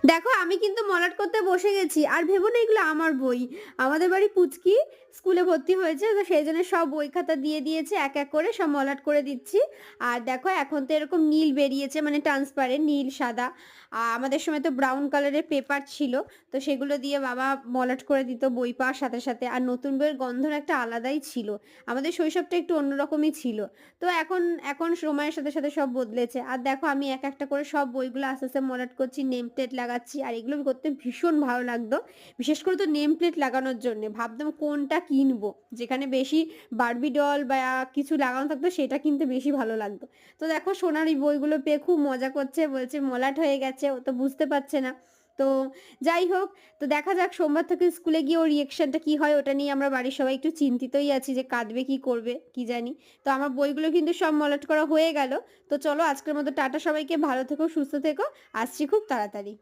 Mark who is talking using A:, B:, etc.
A: দেখো আমি কিন্তু মলাট করতে বসে গেছি। আর ভেবো না এগুলো আমার বই। আমাদের বাড়ির পুচকি স্কুলে ভর্তি হয়েছে। তো সেইজন্য সব বই খাতা দিয়ে দিয়েছে। এক, এক করে সব মলাট করে দিচ্ছি। আর দেখো এখন তো এরকম নীল বেরিয়েছে মানে ট্রান্সপারেন্ট নীল, সাদা। আমাদের সময় তো ব্রাউন কালারের পেপার ছিল। তো সেগুলো দিয়ে বাবা মলাট করে দিত বই পাওয়ার সাথে, সাথে। আর নতুন বইয়ের গন্ধর একটা আলাদাই ছিল। আমাদের শৈশবটা একটু অন্যরকমই ছিল। তো এখন সময়ের সাথে, সাথে সব বদলেছে। আর দেখো আমি এক একটা করে সব বইগুলো আস্তে, আস্তে মলাট করছি, নেম প্লেট লাগাচ্ছি। আর এগুলো করতে ভীষণ ভালো লাগতো। বিশেষ করে তো নেম প্লেট লাগানোর জন্যে। ভাবতাম কোনটা কিনবো? যেখানে বেশি বারবি ডল বা কিছু লাগানো থাকতো সেটা কিনতে বেশি ভালো লাগতো। তো দেখো সোনার এই বইগুলো পেয়ে খুব মজা করছে। বলছে মলাট হয়ে গেছে। ও তো বুঝতে পারছে না। তো যাই হোক, তো দেখা যাক সোমবার থেকে স্কুলে গিয়ে ওর রিঅ্যাকশনটা কি হয় ওটা নিয়ে আমরা বাড়ির সবাই একটু চিন্তিতই আছি যে কাঁদবে কি করবে কি জানি। তো আমার বইগুলো কিন্তু সব মলাট করা হয়ে গেল। তো চলো আজকের মতো টাটা সবাইকে, ভালো থেকো, সুস্থ থেকো। আসছি খুব তাড়াতাড়ি।